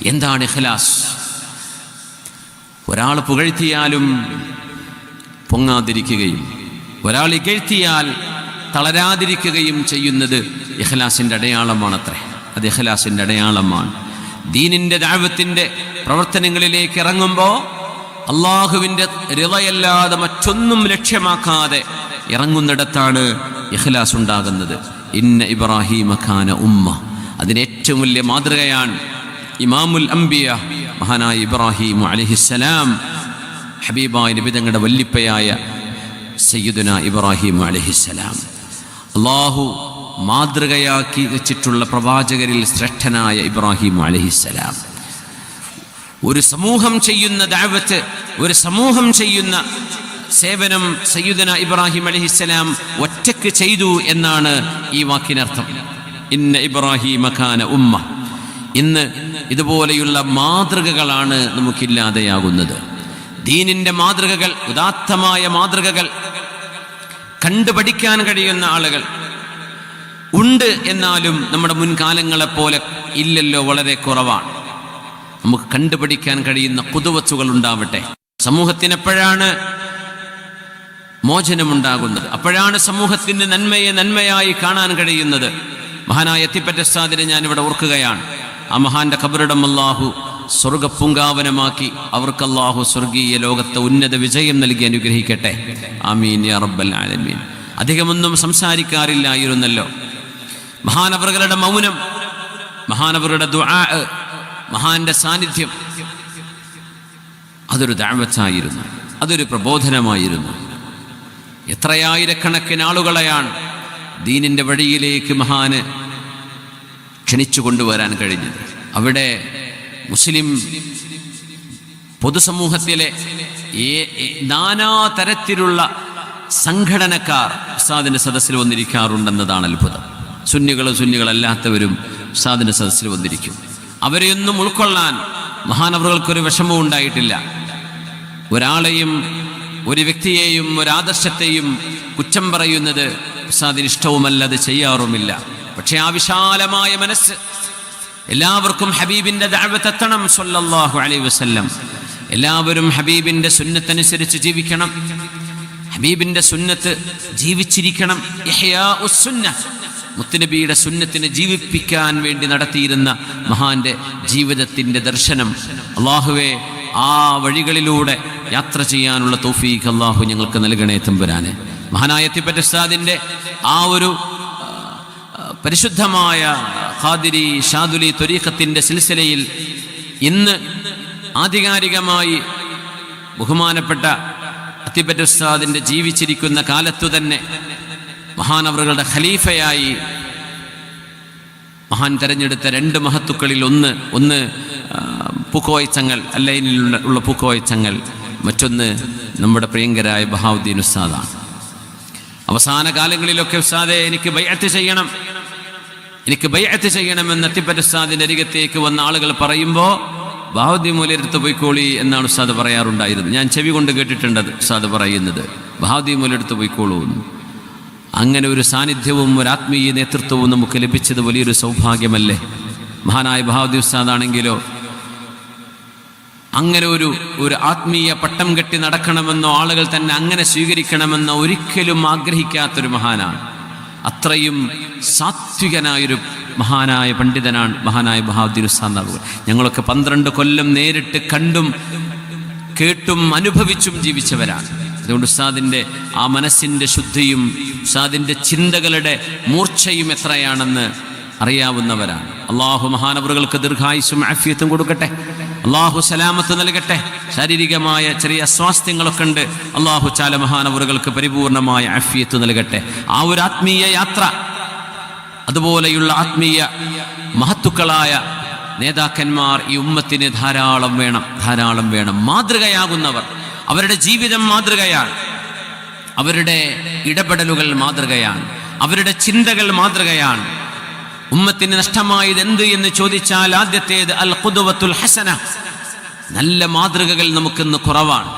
എന്താണ് ഇഖ്ലാസ്? ഒരാൾ പുകഴ്ത്തിയാലും പൊങ്ങാതിരിക്കുകയും ഒരാൾ ഇകഴ്ത്തിയാൽ തളരാതിരിക്കുകയും ചെയ്യുന്നത് ഇഖ്ലാസിൻ്റെ അടയാളമാണത്രേ. അത് ഇഖ്ലാസിൻ്റെ അടയാളമാണ്. ദീനിൻ്റെ ദഅവത്തിൻ്റെ പ്രവർത്തനങ്ങളിലേക്ക് ഇറങ്ങുമ്പോൾ അള്ളാഹുവിൻ്റെ റിളയല്ലാതെ മറ്റൊന്നും ലക്ഷ്യമാക്കാതെ ഇറങ്ങുന്നിടത്താണ് ഇഖ്ലാസ് ഉണ്ടാകുന്നത്. ഇന്ന ഇബ്രാഹീമ കാന ഉമ്മ. അതിന് ഏറ്റവും വലിയ മാതൃകയാണ് ഇമാമുൽ അംബിയ മഹാനായ ഇബ്രാഹിം അലൈഹിസ്സലാം. ഹബീബായ നബി തങ്ങളുടെ വല്ലിപ്പയായ സയ്യിദുന ഇബ്രാഹിം അലൈഹിസ്സലാം. അള്ളാഹു മാതൃകയാക്കി വെച്ചിട്ടുള്ള പ്രവാചകരിൽ ശ്രേഷ്ഠനായ ഇബ്രാഹിം അലൈഹിസ്സലാം. ഒരു സമൂഹം ചെയ്യുന്ന ദഅവത്ത്, ഒരു സമൂഹം ചെയ്യുന്ന സേവനം സയ്യിദുന ഇബ്രാഹിം അലൈഹിസ്സലാം ഒറ്റയ്ക്ക് ചെയ്തു എന്നാണ് ഈ വാക്കിനർത്ഥം. ഇന്ന ഇബ്രാഹിമ കാന ഉമ്മ. ഇന്ന് ഇതുപോലെയുള്ള മാതൃകകളാണ് നമുക്കില്ലാതെയാകുന്നത്. ദീനിൻ്റെ മാതൃകകൾ, ഉദാത്തമായ മാതൃകകൾ കണ്ടുപഠിക്കാൻ കഴിയുന്ന ആളുകൾ ഉണ്ട്. എന്നാലും നമ്മുടെ മുൻകാലങ്ങളെപ്പോലെ ഇല്ലല്ലോ, വളരെ കുറവാണ്. നമുക്ക് കണ്ടുപഠിക്കാൻ കഴിയുന്ന ഖുദവത്തുകൾ ഉണ്ടാവട്ടെ. സമൂഹത്തിന് എപ്പോഴാണ് മോചനമുണ്ടാകുന്നത്? അപ്പോഴാണ് സമൂഹത്തിന് നന്മയെ നന്മയായി കാണാൻ കഴിയുന്നത്. മഹാനായ എത്തിപ്പറ്റ ഉസ്താദിനെ ഞാനിവിടെ ഓർക്കുകയാണ്. ആ മഹാന്റെ ഖബറിടം അല്ലാഹു സ്വർഗപ്പൂങ്കാവനമാക്കി അവർക്ക് അല്ലാഹു സ്വർഗീയ ലോകത്തെ ഉന്നത വിജയം നൽകി അനുഗ്രഹിക്കട്ടെ. ആമീൻ യാ റബ്ബൽ ആലമീൻ. അധികമൊന്നും സംസാരിക്കാറില്ലായിരുന്നല്ലോ. മഹാനവറുകളുടെ മൗനം, മഹാനവറുടെ ദുആ, മഹാന്റെ സാന്നിധ്യം, അതൊരു ദഅവത്തായിരുന്നു, അതൊരു പ്രബോധനമായിരുന്നു. എത്രയായിരക്കണക്കിന് ആളുകളെയാണ് ദീനിൻ്റെ വഴിയിലേക്ക് മഹാന് ക്ഷണിച്ചു കൊണ്ടുവരാൻ കഴിഞ്ഞത്. അവിടെ മുസ്ലിം പൊതുസമൂഹത്തിലെ നാനാതരത്തിലുള്ള സംഘടനക്കാർ ഉസ്താദിൻ്റെ സദസ്സിൽ വന്നിരിക്കാറുണ്ടെന്നതാണ് അത്ഭുതം. സുന്നികളല്ലാത്തവരും ഉസ്താദിൻ്റെ സദസ്സിൽ വന്നിരിക്കും. അവരെയൊന്നും ഉൾക്കൊള്ളാൻ മഹാനവറുകൾക്കൊരു വിഷമവും ഉണ്ടായിട്ടില്ല. ഒരാളെയും ഒരു വ്യക്തിയെയും ഒരാദർശത്തെയും കുറ്റം പറയുന്നത് ഉസ്താദിന് ഇഷ്ടവുമല്ല, അത് ചെയ്യാറുമില്ല. പക്ഷേ ആ വിശാലമായ മനസ്സ്, എല്ലാവർക്കും ഹബീബിൻ്റെ ദഅവത്ത് എത്തണം സ്വല്ലല്ലാഹു അലൈഹി വസല്ലം. എല്ലാവരും ഹബീബിൻ്റെ സുന്നത്തനുസരിച്ച് ജീവിക്കണം, ഹബീബിൻ്റെ സുന്നത്ത് ജീവിച്ചിരിക്കണം. ഇഹ്യാഉസ് സുന്നഹ്, മുത്തുനബിയുടെ സുന്നത്തിനെ ജീവിപ്പിക്കാൻ വേണ്ടി നടത്തിയിരുന്ന മഹാന്റെ ജീവിതത്തിൻ്റെ ദർശനം. അല്ലാഹുവേ, ആ വഴികളിലൂടെ യാത്ര ചെയ്യാനുള്ള തൗഫീഖ് അല്ലാഹു ഞങ്ങൾക്ക് നൽകണേ തമ്പുരാനെ. മഹാനായ എത്തിപ്പറ്റ ഉസ്താദിൻ്റെ ആ ഒരു പരിശുദ്ധമായ ഖാദിരി ഷാദുലി ത്വരീഖത്തിൻ്റെ സിൽസിലയിൽ ഇന്ന് ആധികാരികമായി ബഹുമാനപ്പെട്ട അത്തിപ്പറ്റ ഉസ്താദിൻ്റെ ജീവിച്ചിരിക്കുന്ന കാലത്തു തന്നെ മഹാനവറുകളുടെ ഖലീഫയായി മഹാൻ തെരഞ്ഞെടുത്ത രണ്ട് മഹത്തുക്കളിൽ ഒന്ന് പൂക്കോയച്ചങ്ങൾ, അല്ലൈനിലുള്ള പൂക്കോയച്ചങ്ങൾ, മറ്റൊന്ന് നമ്മുടെ പ്രിയങ്കരായ ബഹാവുദ്ദീൻ ഉസ്താദാണ്. അവസാന കാലങ്ങളിലൊക്കെ ഉസ്താദെ എനിക്ക് ബൈഅത്ത് ചെയ്യണമെന്ന് അത്തിപ്പറ്റ ഉസ്താദിൻ്റെ അരികത്തേക്ക് വന്ന ആളുകൾ പറയുമ്പോൾ ബഹാവുദ്ദീൻ മൗലവിയെടുത്ത് പോയിക്കോളി എന്നാണ് ഉസ്താദ് പറയാറുണ്ടായിരുന്നത്. ഞാൻ ചെവി കൊണ്ട് കേട്ടിട്ടുണ്ടത് ഉസ്താദ് പറയുന്നത്, ബഹാവുദ്ദീൻ മൗലവിയെടുത്ത് പോയിക്കോളൂ. അങ്ങനെ ഒരു സാന്നിധ്യവും ഒരു ആത്മീയ നേതൃത്വവും നമുക്ക് ലഭിച്ചത് വലിയൊരു സൗഭാഗ്യമല്ലേ. മഹാനായ ബഹാവുദ്ദീൻ ഉസ്താദാണെങ്കിലോ അങ്ങനെ ഒരു ആത്മീയ പട്ടം കെട്ടി നടക്കണമെന്നോ ആളുകൾ തന്നെ അങ്ങനെ സ്വീകരിക്കണമെന്നോ ഒരിക്കലും ആഗ്രഹിക്കാത്തൊരു മഹാനാണ്. അത്രയും സാത്വികനായൊരു മഹാനായ പണ്ഡിതനാണ് മഹാനായ ബഹാവുദ്ദീൻ ഉസ്താദ്. ഞങ്ങളൊക്കെ 12 കൊല്ലം നേരിട്ട് കണ്ടും കേട്ടും അനുഭവിച്ചും ജീവിച്ചവരാണ്. അതുകൊണ്ട് ഉസ്താദിൻ്റെ ആ മനസ്സിൻ്റെ ശുദ്ധിയും ഉസ്താദിൻ്റെ ചിന്തകളുടെ മൂർച്ചയും എത്രയാണെന്ന് അറിയാവുന്നവരാണ്. അള്ളാഹു മഹാനവറുകൾക്ക് ദീർഘായുസ്സും ആഫിയത്തും കൊടുക്കട്ടെ. അള്ളാഹു സലാമത്ത് നൽകട്ടെ. ശാരീരികമായ ചെറിയ അസ്വാസ്ഥ്യങ്ങളൊക്കെ ഉണ്ട്, അള്ളാഹു ചാല മഹാനവറുകൾക്ക് പരിപൂർണമായ ആഫിയത്ത് നൽകട്ടെ. ആ ഒരു ആത്മീയ യാത്ര, അതുപോലെയുള്ള ആത്മീയ മഹത്തുക്കളായ നേതാക്കന്മാർ ഈ ഉമ്മത്തിന് ധാരാളം വേണം. മാതൃകയാകുന്നവർ, അവരുടെ ജീവിതം മാതൃകയാണ്, അവരുടെ ഇടപെടലുകൾ മാതൃകയാണ്, അവരുടെ ചിന്തകൾ മാതൃകയാണ്. ഉമ്മത്തിന് നഷ്ടമായത് എന്ത് എന്ന് ചോദിച്ചാൽ ആദ്യത്തേത് അൽ ഖുദ്വത്തുൽ ഹസന. നല്ല മാതൃകകൾ നമുക്കിന്ന് കുറവാണ്.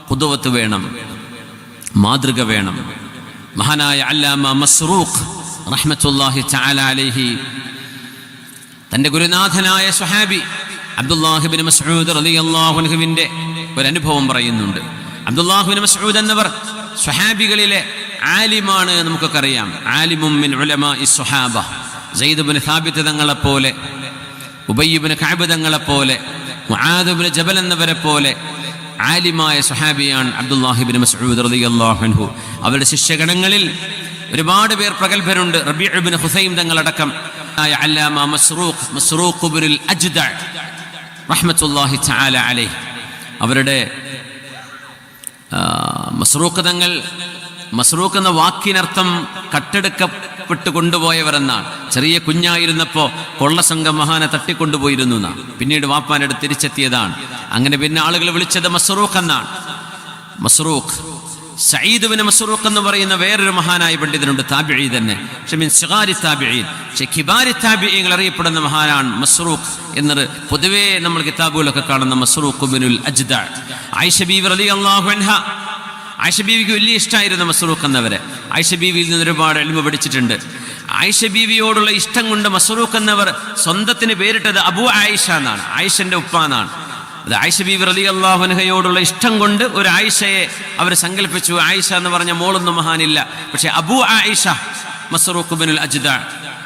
ഖുദ്വത്ത് വേണം, മാതൃക വേണം. മഹാനായ അല്ലാമ മസ്റൂഖ് റഹ്മത്തുള്ളാഹി തആല അലൈഹി തൻ്റെ ഗുരുനാഥനായ സ്വഹാബി അബ്ദുല്ലാഹിബ്നു മസ്ഊദ് റളിയല്ലാഹു അൻഹുവിന്റെ ഒരു അനുഭവം പറയുന്നുണ്ട്. അബ്ദുല്ലാഹിബ്നു മസ്ഊദ് എന്നവർ സ്വഹാബികളിലെ ആലിമാണ്, നമുക്കൊക്കെ അറിയാം. ആലിമും മിൻ ഉലമാഇ സ്വഹാബ. സയ്യിദ് ഇബ്നു സാബിത്ത് തങ്ങളെപ്പോലെ, ഉബയ്യ് ഇബ്നു കഅബ് തങ്ങളെപ്പോലെ, മുആദ് ഇബ്നു ജബൽ എന്നവരെ പോലെ ആലിമായ സ്വഹാബിയാണ് അബ്ദുല്ലാഹിബ്നു മസ്ഊദ് റളിയല്ലാഹു അൻഹു. അവരുടെ ശിഷ്യഗണങ്ങളിൽ ഒരുപാട് പേർ പ്രഗത്ഭരുണ്ട്. റബീഉ ഇബ്നു ഹുസൈം തങ്ങളടക്കം അല്ലാമ മസ്റൂഖ് ഇബ്നുൽ അജ്ദഅ റഹ്മത്തുള്ളാഹി തആല അലൈഹി. അവരുടെ മസ്റൂഖ് എന്ന വാക്കിനർത്ഥം കട്ടെടുക്കപ്പെട്ട് കൊണ്ടുപോയവർ എന്നാണ്. ചെറിയ കുഞ്ഞായിരുന്നപ്പോൾ കൊള്ളസംഘം മഹാനെ തട്ടിക്കൊണ്ടുപോയിരുന്നു എന്നാണ്. പിന്നീട് വാപ്പാനടുത്ത് തിരിച്ചെത്തിയതാണ്. അങ്ങനെ പിന്നെ ആളുകൾ വിളിച്ചത് മസ്റൂഖ് എന്നാണ്. മസ്റൂഖ് സഈദ് ഇബ്നു മസ്റൂഖ് എന്ന് പറയുന്ന വേറൊരു മഹാനായ പണ്ഡിതനുണ്ട്, താബിഈ തന്നെ. പക്ഷെ മിൻ സിഗാരി താബിഈൻ, പക്ഷെ കിബാരി താബിഈങ്ങൾ അറിയപ്പെടുന്ന മഹാനാണ് മസ്റൂഖ് എന്നത് പൊതുവേ നമ്മൾ കിതാബുകളൊക്കെ കാണുന്ന മസ്റൂഖ് ഇബ്നുൽ അജ്ദഅ. ആയിഷ ബീവി റളിയല്ലാഹു അൻഹ, ആയിഷ ബീവിക്ക് വലിയ ഇഷ്ടമായിരുന്നു മസ്റൂഖ് എന്നവരെ. ആയിഷ ബീവിയിൽ നിന്ന് ഒരുപാട് ഇൽമു പഠിച്ചിട്ടുണ്ട്. ആയിഷ ബീവിയോടുള്ള ഇഷ്ടം കൊണ്ട് മസ്റൂഖ് എന്നവർ സ്വന്തത്തിന് പേരിട്ടത് അബൂ ആയിഷ എന്നാണ്, ആയിഷന്റെ ഉപ്പ എന്നാണ്. അത് ആയിഷ ബീവി റളിയല്ലാഹു അൻഹയോടുള്ള ഇഷ്ടം കൊണ്ട് ഒരു ആയിഷയെ അവർ സങ്കല്പിച്ചു. ആയിഷ എന്ന് പറഞ്ഞ മോളൊന്നും മഹാനില്ല, പക്ഷെ അബൂ ആയിഷ മസ്റൂഖ് ഇബ്നുൽ അജ്ദഅ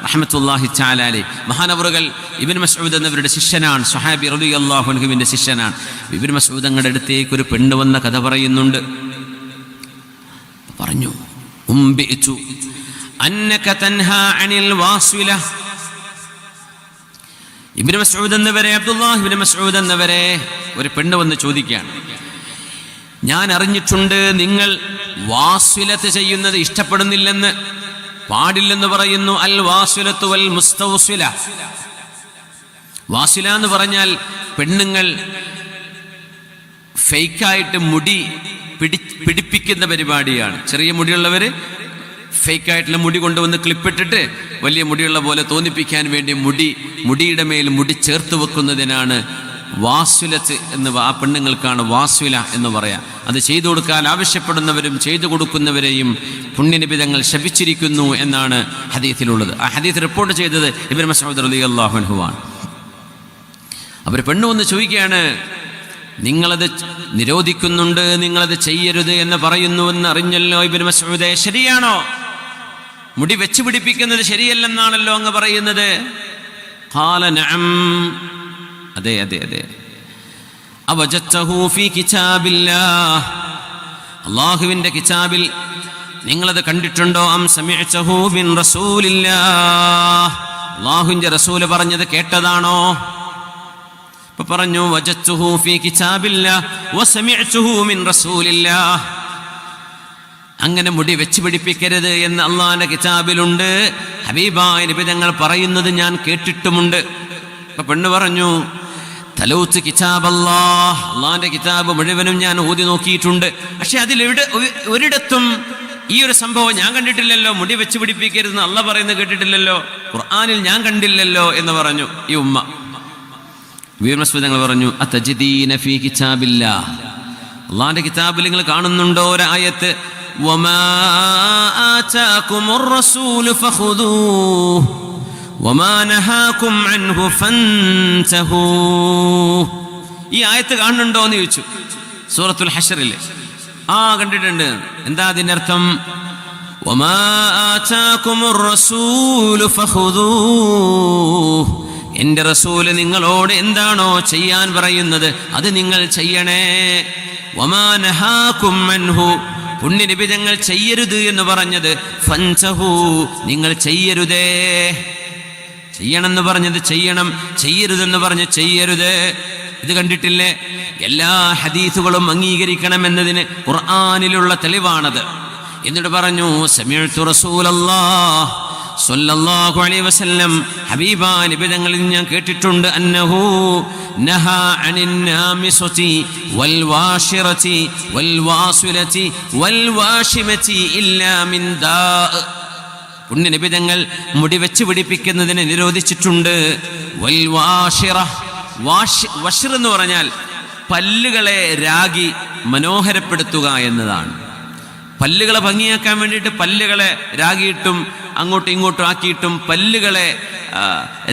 റഹ്മത്തുള്ളാഹി തആല അലൈഹി. മഹാനവറുകൾ ഇബ്നു മസ്ഊദ് എന്നവരുടെ ശിഷ്യനാണ്, സ്വഹാബി റളിയല്ലാഹു അൻഹുവിന്റെ ശിഷ്യനാണ്. ഇബ്നു മസ്ഊദ് തങ്ങളുടെ അടുത്തേക്ക് ഒരു പെണ്ണ് വന്ന കഥ പറയുന്നുണ്ട്. പറഞ്ഞു, ഉംബിഅതു അന്നക തൻഹാ അനിൽ വാസില. ഇബ്നു മസ്ഊദ് എന്നവരെ, അബ്ദുല്ലാഹ് ഇബ്നു മസ്ഊദ് എന്നവരെ ഒരു പെണ്ണ് വന്ന് ചോദിക്കുകയാണ്, ഞാൻ അറിഞ്ഞിട്ടുണ്ട് നിങ്ങൾ വാസിലത്ത് ചെയ്യുന്നത് ഇഷ്ടപ്പെടുന്നില്ലെന്ന്, പാടില്ലെന്ന് പറയുന്നു. അൽ വാസിലത്തു വൽ മുസ്തൗസില. വാസില എന്ന് പറഞ്ഞാൽ പെണ്ണുങ്ങൾ ഫേക്കായിട്ട് മുടി പിടിപ്പിക്കുന്ന പരിപാടിയാണ്. ചെറിയ മുടിയുള്ളവർ ഫേക്കായിട്ടുള്ള മുടി കൊണ്ടുവന്ന് ക്ലിപ്പിട്ടിട്ട് വലിയ മുടിയുള്ള പോലെ തോന്നിപ്പിക്കാൻ വേണ്ടി മുടിയുടെ മേൽ മുടി ചേർത്ത് വെക്കുന്നതിനാണ് വാസുലത്ത് എന്ന്, ആ പെണ്ണുങ്ങൾക്കാണ് വാസുല എന്ന് പറയാം. അത് ചെയ്തു കൊടുക്കാൻ ആവശ്യപ്പെടുന്നവരും ചെയ്തു കൊടുക്കുന്നവരെയും പുണ്യനബി തങ്ങൾ ശപിച്ചിരിക്കുന്നു എന്നാണ് ഹദീസിലുള്ളത്. ആ ഹദീസ് റിപ്പോർട്ട് ചെയ്തത് ഇബ്നു മസ്ഊദ് റളിയല്ലാഹു അൻഹു ആണ്. അവർ പെണ്ണ് വന്ന് ചോദിക്കുകയാണ്, നിങ്ങളത് നിരോധിക്കുന്നുണ്ട്, നിങ്ങളത് ചെയ്യരുത് എന്ന് പറയുന്നുവെന്ന് അറിഞ്ഞല്ലോ ഇബ്നു മസ്ഊദേ, ശരിയാണോ? മുടി വെച്ച് പിടിപ്പിക്കുന്നത് ശരിയല്ലെന്നാണല്ലോ അങ്ങ് പറയുന്നത്. ഖാല നഅം, അതെ അതെ അതെ. അവജത്തഹു ഫീ കിതാബില്ലാഹ്, അല്ലാഹുവിന്റെ കിതാബിൽ നിങ്ങളത് കണ്ടിട്ടുണ്ടോ? അം സമിഅതഹു മിൻ റസൂലില്ലാഹ്, അല്ലാഹുവിന്റെ റസൂൽ പറഞ്ഞത് കേട്ടതാണോ? ഇപ്പൊ പറഞ്ഞു, വജത്തുഹു ഫീ കിതാബില്ലാഹ് വസമിഅതുഹു മിൻ റസൂലില്ലാഹ്. അങ്ങനെ മുടി വെച്ച് പിടിപ്പിക്കരുത് എന്ന് അള്ളാഹിന്റെ കിതാബിലുണ്ട്, ഹബീബായ നബി തങ്ങൾ പറയുന്നത് ഞാൻ കേട്ടിട്ടുമുണ്ട്. ഇപ്പൊ പെണ്ണ് പറഞ്ഞു, തലൗത്ത് കിതാബല്ലാഹ്, അള്ളാഹിന്റെ കിതാബ് മുഴുവനും ഞാൻ ഓതി നോക്കിയിട്ടുണ്ട്, പക്ഷെ ഒരിടത്തും ഈ ഒരു സംഭവം ഞാൻ കണ്ടിട്ടില്ലല്ലോ. മുടി വെച്ച് പിടിപ്പിക്കരുതെന്ന് അള്ളാഹ് പറയുന്നത് കേട്ടിട്ടില്ലല്ലോ, ഖുർആനിൽ ഞാൻ കണ്ടില്ലല്ലോ എന്ന് പറഞ്ഞു ഈ ഉമ്മ. ഇബ്നു മസ്ഊദ് തങ്ങൾ പറഞ്ഞു, അതജിദീന ഫീ കിതാബില്ലാഹ്, അല്ലാഹുവിന്റെ കിതാബിൽ നിങ്ങൾ കാണുന്നുണ്ടോ ഒരു ആയത്ത്, വമാ ആതാകുമുർ റസൂലു ഫഖുദൂഹു വമാ നഹാകും അൻഹു ഫൻതഹൂ. ഈ ആയത്ത് കാണുന്നുണ്ടോ എന്ന് ചോദിച്ചു സൂറത്തുൽ ഹശ്റിൽ. കണ്ടിട്ടുണ്ട്. എന്താ അതിന്റെ അർത്ഥം? വമാ ആതാകുമുർ റസൂലു ഫഖുദൂഹു, എന്റെ റസൂല് നിങ്ങളോട് എന്താണോ ചെയ്യാൻ പറയുന്നത് അത് നിങ്ങൾ ചെയ്യണേ. വമാ നഹാകും അൻഹു, പുണ്യനബി തങ്ങൾ ചെയ്യരുത് എന്ന് പറഞ്ഞത് ഫൻതഹൂ, നിങ്ങൾ ചെയ്യരുതേ. ചെയ്യണമെന്ന് പറഞ്ഞത് ചെയ്യണം, ചെയ്യരുതെന്ന് പറഞ്ഞ് ചെയ്യരുത്. ഇത് കണ്ടിട്ടില്ലേ? എല്ലാ ഹദീസുകളും അംഗീകരിക്കണമെന്നതിന് ഖുർആനിലുള്ള തെളിവാണത്. എന്നിട്ട് പറഞ്ഞു, സമിഅ്തു റസൂലല്ലാഹ് സ്വല്ലല്ലാഹു അലൈഹി വസല്ലം, ഹബീബായ നബി തങ്ങളിൽ ഞാൻ കേട്ടിട്ടുണ്ട്, അന്നഹു നഹാ അനിൻ നാമിസതി വൽ വാശിറതി വൽ വാസിലതി വൽ വാഷിമതി ഇല്ലാ മിൻ ദാ. പുണ്യ നബി തങ്ങൾ മുടി വെച്ച് പിടിപ്പിക്കുന്നതിനെ നിരോധിച്ചിട്ടുണ്ട്. വൽ വാശിറ, വഷിർ എന്ന് പറഞ്ഞാൽ പല്ലുകളെ രാഗി മനോഹരപ്പെടുത്തുക എന്നതാണ്. പല്ലുകളെ ഭംഗിയാക്കാൻ വേണ്ടിയിട്ട് പല്ലുകളെ രാഗിയിട്ടും അങ്ങോട്ടും ഇങ്ങോട്ടും ആക്കിയിട്ടും പല്ലുകളെ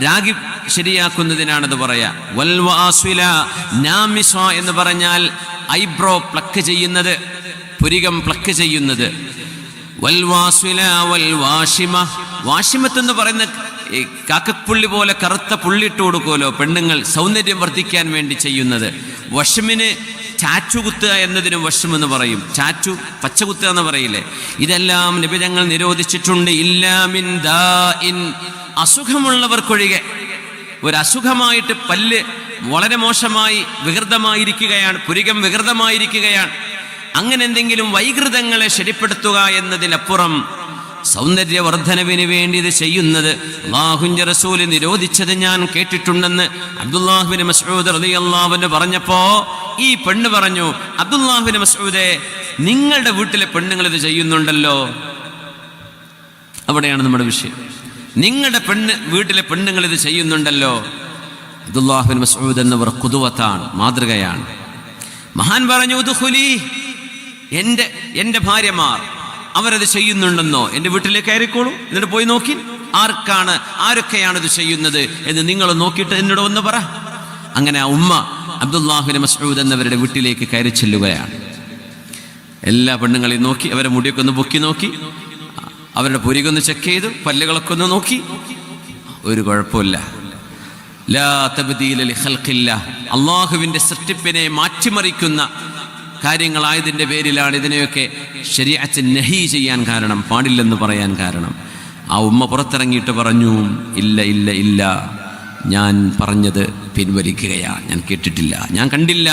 രാഗി ശരിയാക്കുന്നതിനാണത് പറയാ. വൽവാസ്വില നാമിസ എന്ന് പറഞ്ഞാൽ ഐബ്രോ പ്ലക്ക് ചെയ്യുന്നത്, പുരികം പ്ലക്ക് ചെയ്യുന്നത്. വൽവാസ്വില വൽവാഷിമ, വാഷിമത്ത് എന്ന് പറയുന്ന കാക്കപ്പുള്ളി പോലെ കറുത്ത പുള്ളിട്ട് കൊടുക്കുമല്ലോ പെണ്ണുങ്ങൾ സൗന്ദര്യം വർദ്ധിക്കാൻ വേണ്ടി ചെയ്യുന്നത്. വഷമിന് ചാച്ചു കുത്തുക എന്നതിനും വഷം എന്ന് പറയും. ചാച്ചു പച്ച കുത്തുക എന്ന് പറയില്ലേ. ഇതെല്ലാം നബി തങ്ങൾ നിരോധിച്ചിട്ടുണ്ട്. ഇല്ലാമിൻ ദാഇൻ, അസുഖമുള്ളവർക്കൊഴികെ. ഒരു അസുഖമായിട്ട് പല്ല് വളരെ മോശമായി വികൃതമായിരിക്കുകയാണ്, പുരികം വികൃതമായിരിക്കുകയാണ്, അങ്ങനെ എന്തെങ്കിലും വൈകൃതങ്ങളെ ശരിപ്പെടുത്തുക എന്നതിനപ്പുറം സൗന്ദര്യവർദ്ധനവിന് വേണ്ടി ഇത് ചെയ്യുന്നത് അല്ലാഹുവിന്റെ റസൂല് നിരോധിച്ചത് ഞാൻ കേട്ടിട്ടുണ്ടെന്ന് അബ്ദുല്ലാഹിബ്നു മസ്ഊദ് റളിയല്ലാഹു അൻഹു പറഞ്ഞപ്പോ ഈ പെണ്ണ് പറഞ്ഞു, അബ്ദുല്ലാഹിബ്നു മസ്ഊദേ, നിങ്ങളുടെ വീട്ടിലെ പെണ്ണുങ്ങൾ ഇത് ചെയ്യുന്നുണ്ടല്ലോ. അവിടെയാണ് നമ്മുടെ വിഷയം. നിങ്ങളുടെ വീട്ടിലെ പെണ്ണുങ്ങൾ ഇത് ചെയ്യുന്നുണ്ടല്ലോ. അബ്ദുല്ലാഹിബ്നു മസ്ഊദ് എന്നവർ ഖുദുവത്താണ്, മാതൃകയാണ്. മഹാൻ പറഞ്ഞു, ഉദ്ഖുലി, എൻ്റെ ഭാര്യമാർ അവരത് ചെയ്യുന്നുണ്ടെന്നോ എൻ്റെ വീട്ടിലേക്ക് കയറിക്കോളൂ, എന്നിട്ട് പോയി നോക്കി ആരൊക്കെയാണ് ഇത് ചെയ്യുന്നത് എന്ന് നിങ്ങൾ നോക്കിയിട്ട് എന്നോട് ഒന്ന് പറ. അങ്ങനെ ആ ഉമ്മ അബ്ദുല്ലാഹിബ്നു മസ്ഊദ് എന്നവരുടെ വീട്ടിലേക്ക് കയറി ചെല്ലുകയാണ്. എല്ലാ പെണ്ണുങ്ങളെയും നോക്കി, അവരെ മുടിയൊക്കെ ഒന്ന് പൊക്കി നോക്കി, അവരുടെ പുരികൊന്ന് ചെക്ക് ചെയ്തു, പല്ലുകളൊക്കെ ഒന്ന് നോക്കി. ഒരു കുഴപ്പമില്ല. ലാ തബ്ദീല ലിഖൽഖില്ലാഹ്, അല്ലാഹുവിൻ്റെ സൃഷ്ടിപ്പിനെ മാറ്റിമറിക്കുന്ന കാര്യങ്ങളായതിൻ്റെ പേരിലാണ് ഇതിനെയൊക്കെ ശരീഅത്ത് നഹി ചെയ്യാൻ കാരണം, പാടില്ലെന്ന് പറയാൻ കാരണം. ആ ഉമ്മ പുറത്തിറങ്ങിയിട്ട് പറഞ്ഞു, ഇല്ല ഇല്ല ഇല്ല, ഞാൻ പറഞ്ഞത് പിൻവലിക്കുകയാണ്, ഞാൻ കേട്ടിട്ടില്ല, ഞാൻ കണ്ടില്ല,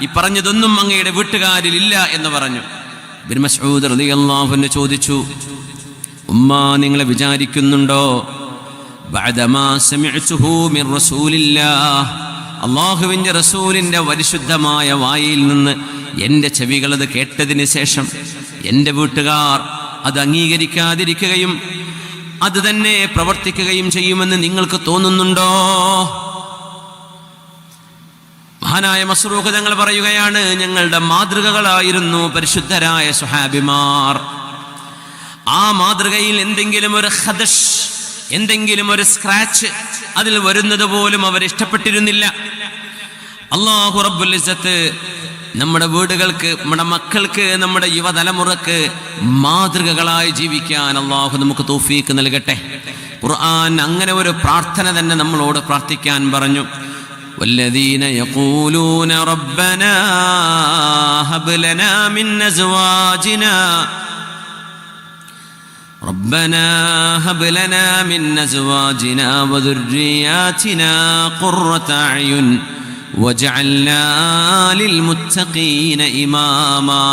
ഈ പറഞ്ഞതൊന്നും അങ്ങയുടെ വീട്ടുകാരിൽ ഇല്ല എന്ന് പറഞ്ഞു. ഇബ്നു മസ്ഊദ് റളിയല്ലാഹു അൻഹു ചോദിച്ചു, ഉമ്മ നിങ്ങളെ വിചാരിക്കുന്നുണ്ടോ ബഅദമാ സമിഅ്തുഹു മിൻ റസൂലില്ലാഹ്, അല്ലാഹുവിൻ്റെ റസൂലിൻ്റെ പരിശുദ്ധമായ വായിൽ നിന്ന് എൻ്റെ ചെവികളത് കേട്ടതിന് ശേഷം എൻ്റെ വീട്ടുകാർ അത് അംഗീകരിക്കാതിരിക്കുകയും അത് തന്നെ പ്രവർത്തിക്കുകയും ചെയ്യുമെന്ന് നിങ്ങൾക്ക് തോന്നുന്നുണ്ടോ? മഹാനായ മസ്റൂഖ് തങ്ങൾ പറയുകയാണ്, ഞങ്ങളുടെ മാതൃകകളായിരുന്നു പരിശുദ്ധരായ സ്വഹാബിമാർ. ആ മാതൃകയിൽ എന്തെങ്കിലും ഒരു ഖദശ്, എന്തെങ്കിലും ഒരു സ്ക്രാച്ച് അതിൽ വരുന്നത് പോലും അവരിഷ്ടപ്പെട്ടിരുന്നില്ല. അല്ലാഹു റബ്ബുൽ ഇസ്സത്ത് നമ്മുടെ വീടുകൾക്ക്, നമ്മുടെ മക്കൾക്ക്, നമ്മുടെ യുവതലമുറക്ക് മാതൃകകളായി ജീവിക്കാൻ അല്ലാഹു നമുക്ക് തൗഫീഖ് നൽകട്ടെ. ഖുർആൻ അങ്ങനെ ഒരു പ്രാർത്ഥന തന്നെ നമ്മളോട് പ്രാർത്ഥിക്കാൻ പറഞ്ഞു. വല്ലദീന യഖൂലൂന റബ്ബനാ ഹബ് ലനാ മിൻ അസ്വാജിനാ ربنا هب لنا من أزواجنا وذرياتنا قرة أعين وجعلنا للمتقين إماما.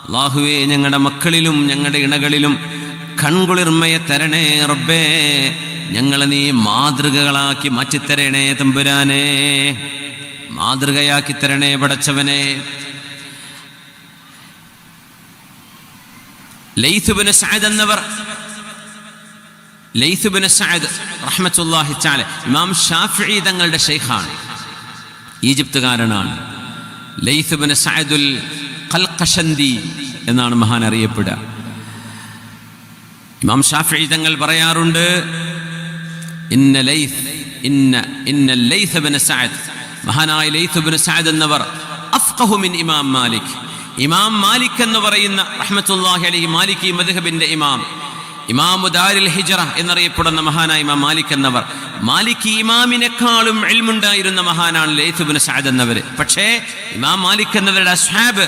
അല്ലാഹുവേ, ഞങ്ങളുടെ മക്കളിലും ഞങ്ങളുടെ ഇണകളിലും കൺകുളിർമയെ തരണേ റബ്ബേ, ഞങ്ങളെ നീ മാതൃകകളാക്കി മാറ്റിത്തരണേ തമ്പുരാനെ, മാതൃകയാക്കി തരണേ പടച്ചവനെ. ലൈത്ത് ഇബ്നു സഅദ് എന്നവർ, ലൈത്ത് ഇബ്നു സഅദ് റഹ്മത്തുള്ളാഹി തആല ഇമാം ഷാഫിഈ തങ്ങളുടെ ശൈഖാണ്, ഈജിപ്തുകാരനാണ്. ലൈത്ത് ഇബ്നു സഅദുൽ ഖൽഖശന്ദി എന്നാണ് മഹാൻ അറിയപ്പെടുക. ഇമാം ഷാഫിഈ തങ്ങൾ പറയാറുണ്ട്, ഇന്ന ലൈത്ത് ഇബ്നു സഅദ്, മഹാനായ ലൈത്ത് ഇബ്നു സഅദ് എന്നവർ അഫ്ഖഹു മിൻ ഇമാം മാലിക്, ഇമാം മാലിക് എന്ന് പറയുന്ന റഹ്മത്തുള്ളാഹി അലൈഹി മാലിക്കി മദ്ഹബിന്റെ ഇമാമു ദാരിൽ ഹിജ്റ എന്നറിയപ്പെടുന്ന മഹാനായ ഇമാം മാലിക് എന്നവർ, മാലിക്കി ഇമാമിനെക്കാളും ഇൽമുണ്ടായിരുന്ന മഹാനാണ് ലൈത്ത് ഇബ്നു സഅദ് എന്നവർ. പക്ഷേ ഇമാം മാലിക് എന്നവരുടെ അസ്ഹാബ്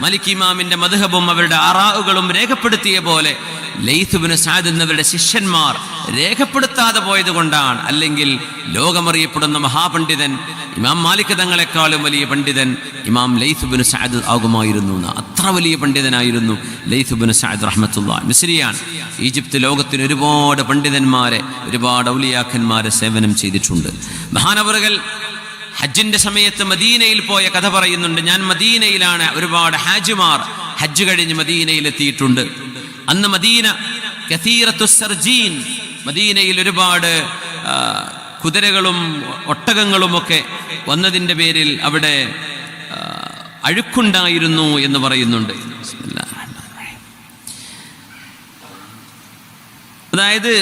മാലിക് ഇമാമിന്റെ മദ്ഹബും അവരുടെ ആറാഉകളും രേഖപ്പെടുത്തിയ പോലെ ലൈത്ത് ഇബ്നു സഅദ് എന്നവരുടെ ശിഷ്യന്മാർ രേഖപ്പെടുത്താതെ പോയത് കൊണ്ടാണ്. അല്ലെങ്കിൽ ലോകമറിയപ്പെടുന്ന മഹാപണ്ഡിതൻ ഇമാം മാലിക് തങ്ങളെക്കാളും വലിയ പണ്ഡിതൻ ഇമാം ലൈത്ത് ഇബ്നു സഅദ് ആകുമായിരുന്നു. അത്ര വലിയ പണ്ഡിതനായിരുന്നു ലൈത്ത് ഇബ്നു സഅദ് റഹ്മത്തുള്ളാഹി. മിസ്രിയാണ്. ഈജിപ്ത് ലോകത്തിന് ഒരുപാട് പണ്ഡിതന്മാരെ, ഒരുപാട് ഔലിയാക്കന്മാരെ സേവനം ചെയ്തിട്ടുണ്ട്. മഹാനവറുകൾ ഹജ്ജിന്റെ സമയത്ത് മദീനയിൽ പോയ കഥ പറയുന്നുണ്ട്. ഞാൻ മദീനയിലാണ്, ഒരുപാട് ഹാജിമാർ ഹജ്ജ് കഴിഞ്ഞ് മദീനയിലെത്തിയിട്ടുണ്ട്. അന്ന് മദീന കസീറത്തു സർജീൻ, മദീനയിൽ ഒരുപാട് കുതിരകളും ഒട്ടകങ്ങളുമൊക്കെ വന്നതിൻ്റെ പേരിൽ അവിടെ അഴുക്കുണ്ടായിരുന്നു എന്ന് പറയുന്നുണ്ട്. അതായത്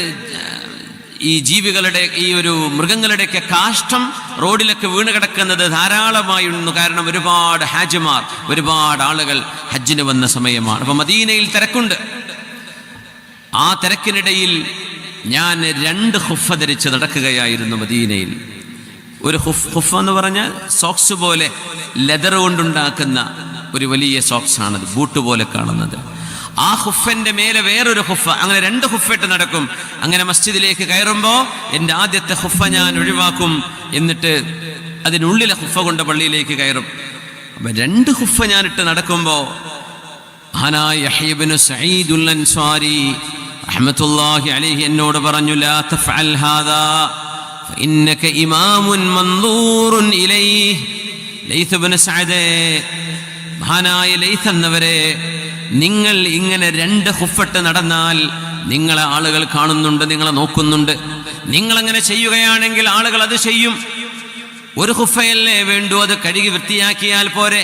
ഈ ജീവികളുടെ ഈ ഒരു മൃഗങ്ങളുടെയൊക്കെ കാഷ്ടം റോഡിലൊക്കെ വീണ് കിടക്കുന്നത് ധാരാളമായിരുന്നു. കാരണം ഒരുപാട് ഹാജിമാർ, ഒരുപാട് ആളുകൾ ഹജ്ജിന് വന്ന സമയമാണ്. അപ്പൊ മദീനയിൽ തിരക്കുണ്ട്. ആ തിരക്കിനിടയിൽ ഞാൻ 2 ഖുഫ ധരിച്ച് നടക്കുകയായിരുന്നു മദീനയിൽ. ഒരു ഖുഫ എന്ന് പറഞ്ഞാൽ സോക്സ് പോലെ ലെതർ കൊണ്ടുണ്ടാക്കുന്ന ഒരു വലിയ സോക്സ് ആണത്, ബൂട്ട് പോലെ കാണുന്നത്. ആ ഖുഫന്റെ മേലെ വേറൊരു ഖുഫ, അങ്ങനെ 2 ഖുഫയിട്ട് നടക്കും. അങ്ങനെ മസ്ജിദിലേക്ക് കയറുമ്പോൾ എൻ്റെ ആദ്യത്തെ ഖുഫ ഞാൻ ഒഴിവാക്കും, എന്നിട്ട് അതിനുള്ളിലെ ഖുഫ കൊണ്ട് പള്ളിയിലേക്ക് കയറും. അപ്പം 2 ഖുഫ ഞാനിട്ട് നടക്കുമ്പോൾ മഹാനായ യഹ്യ ഇബ്നു സഈദുൽ അൻസ്വാരി റഹ്മത്തുള്ളാഹി അലൈഹി എന്നോട് പറഞ്ഞു, ലാ തഫ്അൽ ഹാദാ ഫഇന്നക ഇമാമുൻ മൻദൂറുൻ ഇലൈഹി. ലൈത്ത് ഇബ്നു സഅദ്, മഹാനായ ലൈത്ത് എന്നവരെ, നിങ്ങൾ ഇങ്ങനെ 2 ഖുഫട്ട് നടന്നാൽ നിങ്ങളെ ആളുകൾ കാണുന്നുണ്ട്, നിങ്ങളെ നോക്കുന്നുണ്ട്. നിങ്ങളങ്ങനെ ചെയ്യുകയാണെങ്കിൽ ആളുകൾ അത് ചെയ്യും. 1 ഖുഫയല്ലേ വേണ്ടു, അത് കഴുകി വൃത്തിയാക്കിയാൽ പോരെ.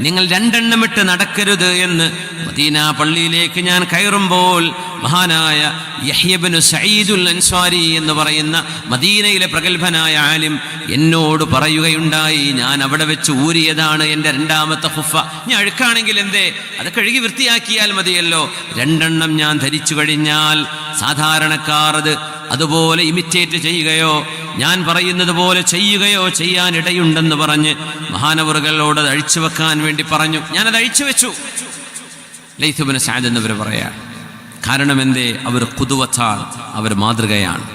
നിങ്ങൾ 2 എണ്ണം ഇട്ട് നടക്കരുത് എന്ന് മദീന പള്ളിയിലേക്ക് ഞാൻ കയറുമ്പോൾ മഹാനായ യഹ്യ ഇബ്നു സഈദുൽ അൻസ്വാരി എന്ന് പറയുന്ന മദീനയിലെ പ്രഗത്ഭനായ ആലിം എന്നോട് പറയുകയുണ്ടായി, ഞാൻ അവിടെ വെച്ച് ഊരിയതാണ് എൻ്റെ 2ാമത്തെ ഖുഫ. ഞാൻ അഴുക്കാണെങ്കിൽ എന്തേ, അത് കഴുകി വൃത്തിയാക്കിയാൽ മതിയല്ലോ. 2 എണ്ണം ഞാൻ ധരിച്ചു കഴിഞ്ഞാൽ സാധാരണക്കാർ അതുപോലെ ഇമിറ്റേറ്റ് ചെയ്യുകയോ ഞാൻ പറയുന്നത് പോലെ ചെയ്യുകയോ ചെയ്യാനിടയുണ്ടെന്ന് പറഞ്ഞ് മഹാനവറുകളോട് അത് അഴിച്ചു വെക്കാൻ വേണ്ടി പറഞ്ഞു. ഞാനത് അഴിച്ചു വെച്ചു. ലൈത്ത് ഇബ്നു സഅദ് എന്നവർ പറയാം. കാരണം എന്തേ, അവർ ഖുദുവത്താണ്, അവർ മാതൃകയാണ്.